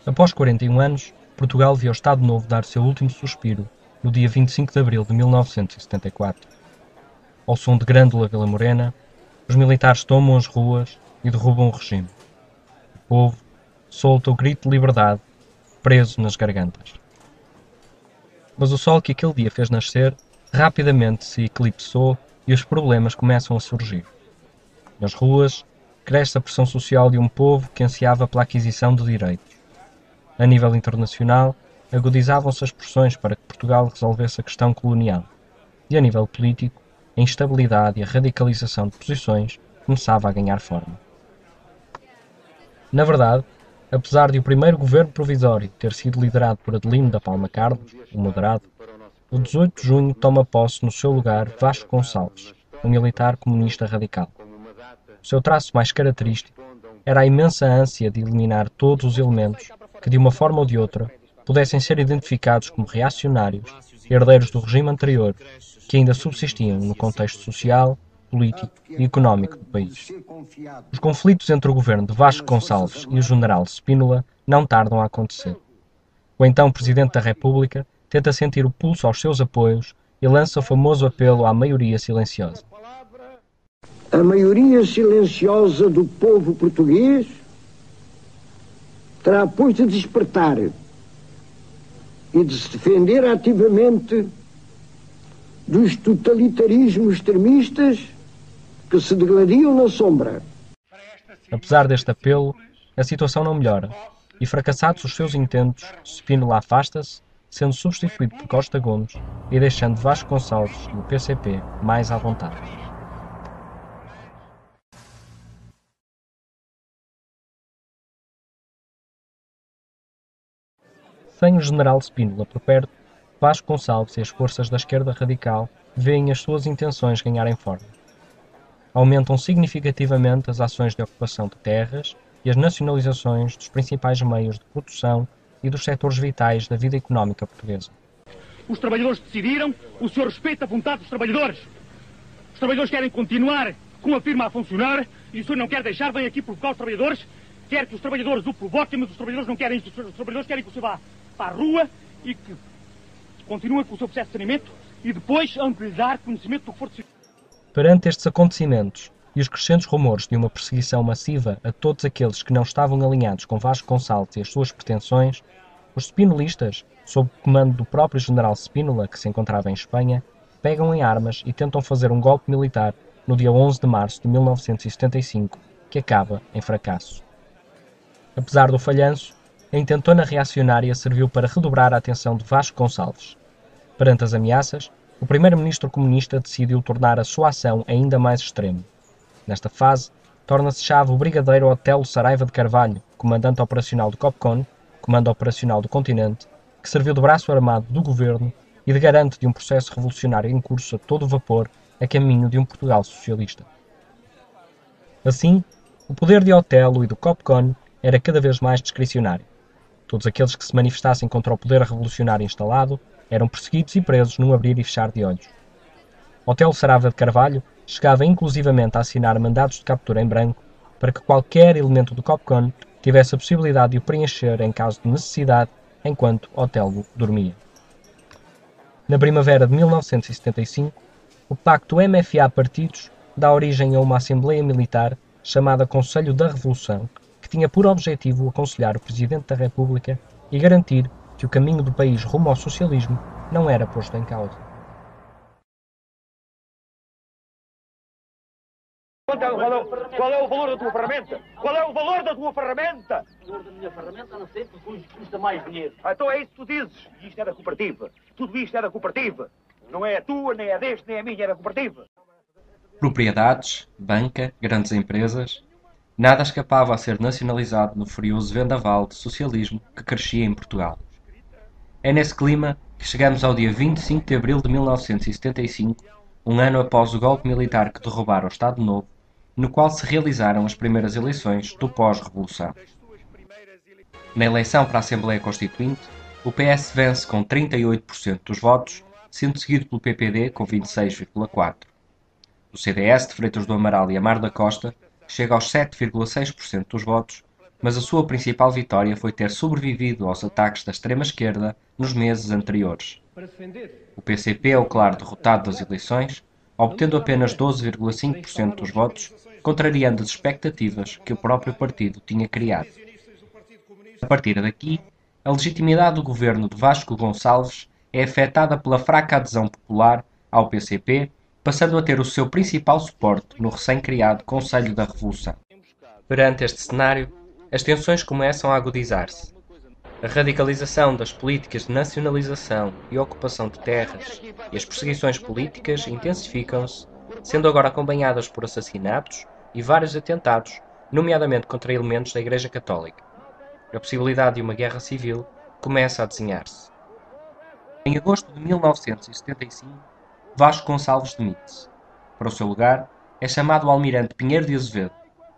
Após 41 anos, Portugal viu o Estado Novo dar seu último suspiro no dia 25 de abril de 1974. Ao som de Grândola Vila Morena, os militares tomam as ruas e derrubam o regime. O povo solta o grito de liberdade, preso nas gargantas. Mas o sol que aquele dia fez nascer rapidamente se eclipsou e os problemas começam a surgir. Nas ruas, cresce a pressão social de um povo que ansiava pela aquisição de direitos. A nível internacional, agudizavam-se as pressões para que Portugal resolvesse a questão colonial. E a nível político, a instabilidade e a radicalização de posições começava a ganhar forma. Na verdade, apesar de o primeiro governo provisório ter sido liderado por Adelino da Palma Carlos, o moderado, o 18 de junho toma posse no seu lugar Vasco Gonçalves, um militar comunista radical. O seu traço mais característico era a imensa ânsia de eliminar todos os elementos que, de uma forma ou de outra, pudessem ser identificados como reacionários, herdeiros do regime anterior, que ainda subsistiam no contexto social, político e económico do país. Os conflitos entre o governo de Vasco Gonçalves e o general Spínola não tardam a acontecer. O então Presidente da República tenta sentir o pulso aos seus apoios e lança o famoso apelo à maioria silenciosa. A maioria silenciosa do povo português terá, pois, de despertar e de se defender ativamente dos totalitarismos extremistas que se degladiam na sombra. Apesar deste apelo, a situação não melhora e, fracassados os seus intentos, Spínola afasta-se, sendo substituído por Costa Gomes e deixando Vasco Gonçalves e o PCP mais à vontade. Sem o general Spínola por perto, Vasco Gonçalves e as forças da esquerda radical veem as suas intenções ganharem forma. Aumentam significativamente as ações de ocupação de terras e as nacionalizações dos principais meios de produção e dos setores vitais da vida económica portuguesa. Os trabalhadores decidiram, o senhor respeita a vontade dos trabalhadores. Os trabalhadores querem continuar com a firma a funcionar e o senhor não quer deixar, vem aqui provocar os trabalhadores, quer que os trabalhadores o provoquem, mas os trabalhadores não querem isso. Os trabalhadores querem que o senhor vá para a rua e que continue com o seu processo de saneamento e depois hão de lhe dar conhecimento do que for decidido. Perante estes acontecimentos e os crescentes rumores de uma perseguição massiva a todos aqueles que não estavam alinhados com Vasco Gonçalves e as suas pretensões, os spinolistas, sob o comando do próprio general Spínola, que se encontrava em Espanha, pegam em armas e tentam fazer um golpe militar no dia 11 de março de 1975, que acaba em fracasso. Apesar do falhanço, a intentona reacionária serviu para redobrar a atenção de Vasco Gonçalves. Perante as ameaças, o primeiro-ministro comunista decidiu tornar a sua ação ainda mais extrema. Nesta fase, torna-se chave o brigadeiro Otelo Saraiva de Carvalho, comandante operacional do COPCON, Comando Operacional do Continente, que serviu de braço armado do governo e de garante de um processo revolucionário em curso a todo vapor a caminho de um Portugal socialista. Assim, o poder de Otelo e do COPCON era cada vez mais discricionário. Todos aqueles que se manifestassem contra o poder revolucionário instalado eram perseguidos e presos num abrir e fechar de olhos. Otelo Saraiva de Carvalho chegava inclusivamente a assinar mandados de captura em branco para que qualquer elemento do COPCON tivesse a possibilidade de o preencher em caso de necessidade, enquanto Otelo dormia. Na primavera de 1975, o pacto MFA-Partidos dá origem a uma Assembleia Militar chamada Conselho da Revolução, que tinha por objetivo aconselhar o Presidente da República e garantir que o caminho do país rumo ao socialismo não era posto em causa. Qual é o valor da tua ferramenta? Qual é o valor da tua ferramenta? O valor da minha ferramenta não sei porque custa mais dinheiro. Então é isso que tu dizes. Isto é da cooperativa. Tudo isto é da cooperativa. Não é a tua, nem a deste, nem a minha, é da cooperativa. Propriedades, banca, grandes empresas, nada escapava a ser nacionalizado no furioso vendaval de socialismo que crescia em Portugal. É nesse clima que chegamos ao dia 25 de abril de 1975, um ano após o golpe militar que derrubara o Estado Novo, no qual se realizaram as primeiras eleições do pós-revolução. Na eleição para a Assembleia Constituinte, o PS vence com 38% dos votos, sendo seguido pelo PPD com 26,4%. O CDS de Freitas do Amaral e Amar da Costa chega aos 7,6% dos votos, mas a sua principal vitória foi ter sobrevivido aos ataques da extrema-esquerda nos meses anteriores. O PCP é o claro derrotado das eleições, obtendo apenas 12,5% dos votos, contrariando as expectativas que o próprio partido tinha criado. A partir daqui, a legitimidade do governo de Vasco Gonçalves é afetada pela fraca adesão popular ao PCP, passando a ter o seu principal suporte no recém-criado Conselho da Revolução. Perante este cenário, as tensões começam a agudizar-se. A radicalização das políticas de nacionalização e ocupação de terras e as perseguições políticas intensificam-se, sendo agora acompanhadas por assassinatos e vários atentados, nomeadamente contra elementos da Igreja Católica. A possibilidade de uma guerra civil começa a desenhar-se. Em agosto de 1975, Vasco Gonçalves demite-se. Para o seu lugar, é chamado o almirante Pinheiro de Azevedo,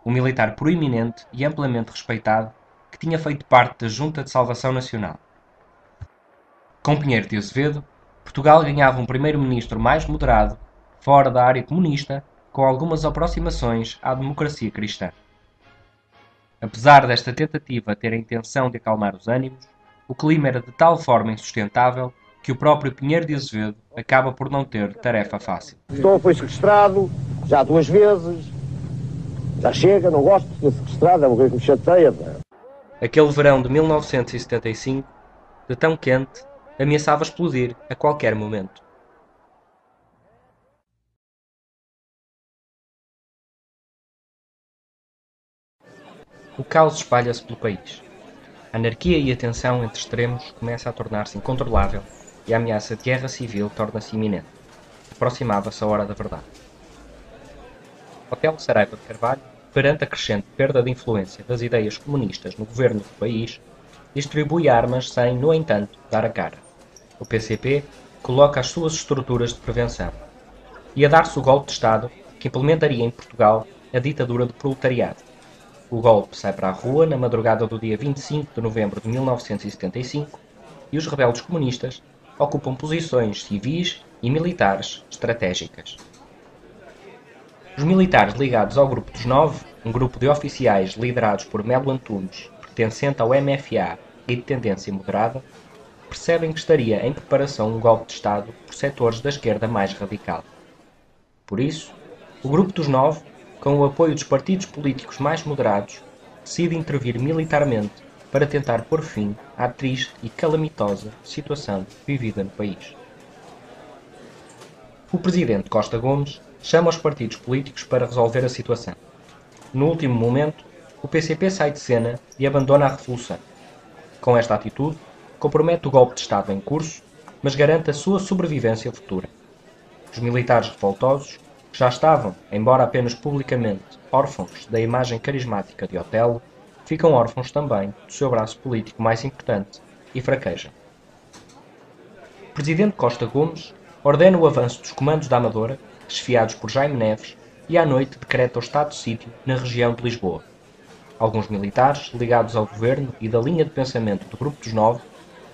um militar proeminente e amplamente respeitado que tinha feito parte da Junta de Salvação Nacional. Com Pinheiro de Azevedo, Portugal ganhava um primeiro-ministro mais moderado, fora da área comunista, com algumas aproximações à democracia cristã. Apesar desta tentativa ter a intenção de acalmar os ânimos, o clima era de tal forma insustentável que o próprio Pinheiro de Azevedo acaba por não ter tarefa fácil. Foi sequestrado já 2 vezes, já chega, não gosto de ser sequestrado, é uma coisa que me chateia. Aquele verão de 1975, de tão quente, ameaçava explodir a qualquer momento. O caos espalha-se pelo país. A anarquia e a tensão entre extremos começa a tornar-se incontrolável e a ameaça de guerra civil torna-se iminente. Aproximava-se a hora da verdade. Otelo Saraiva de Carvalho, perante a crescente perda de influência das ideias comunistas no governo do país, distribui armas sem, no entanto, dar a cara. O PCP coloca as suas estruturas de prevenção. E a dar-se o golpe de Estado que implementaria em Portugal a ditadura do proletariado. O golpe sai para a rua na madrugada do dia 25 de novembro de 1975 e os rebeldes comunistas ocupam posições civis e militares estratégicas. Os militares ligados ao Grupo dos 9, um grupo de oficiais liderados por Melo Antunes, pertencente ao MFA e de tendência moderada, percebem que estaria em preparação um golpe de Estado por setores da esquerda mais radical. Por isso, o Grupo dos 9, com o apoio dos partidos políticos mais moderados, decide intervir militarmente para tentar pôr fim à triste e calamitosa situação vivida no país. O presidente Costa Gomes chama os partidos políticos para resolver a situação. No último momento, o PCP sai de cena e abandona a revolução. Com esta atitude, compromete o golpe de Estado em curso, mas garante a sua sobrevivência futura. Os militares revoltosos, que já estavam, embora apenas publicamente, órfãos da imagem carismática de Otelo, ficam órfãos também do seu braço político mais importante e fraquejam. O presidente Costa Gomes ordena o avanço dos comandos da Amadora, chefiados por Jaime Neves, e à noite decreta o estado de sítio na região de Lisboa. Alguns militares, ligados ao governo e da linha de pensamento do Grupo dos 9,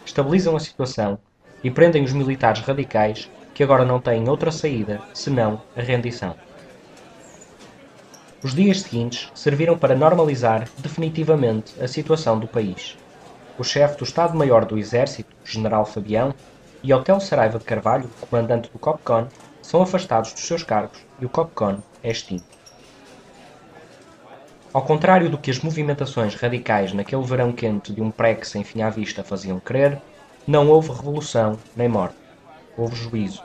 estabilizam a situação e prendem os militares radicais que agora não têm outra saída senão a rendição. Os dias seguintes serviram para normalizar definitivamente a situação do país. O chefe do Estado-Maior do Exército, General Fabião, e Otelo Saraiva de Carvalho, comandante do COPCON, são afastados dos seus cargos e o COPCON é extinto. Ao contrário do que as movimentações radicais naquele verão quente de um pré sem fim à vista faziam crer, não houve revolução nem morte. Houve juízo.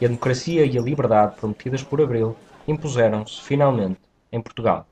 E a democracia e a liberdade prometidas por Abril impuseram-se, finalmente, em Portugal.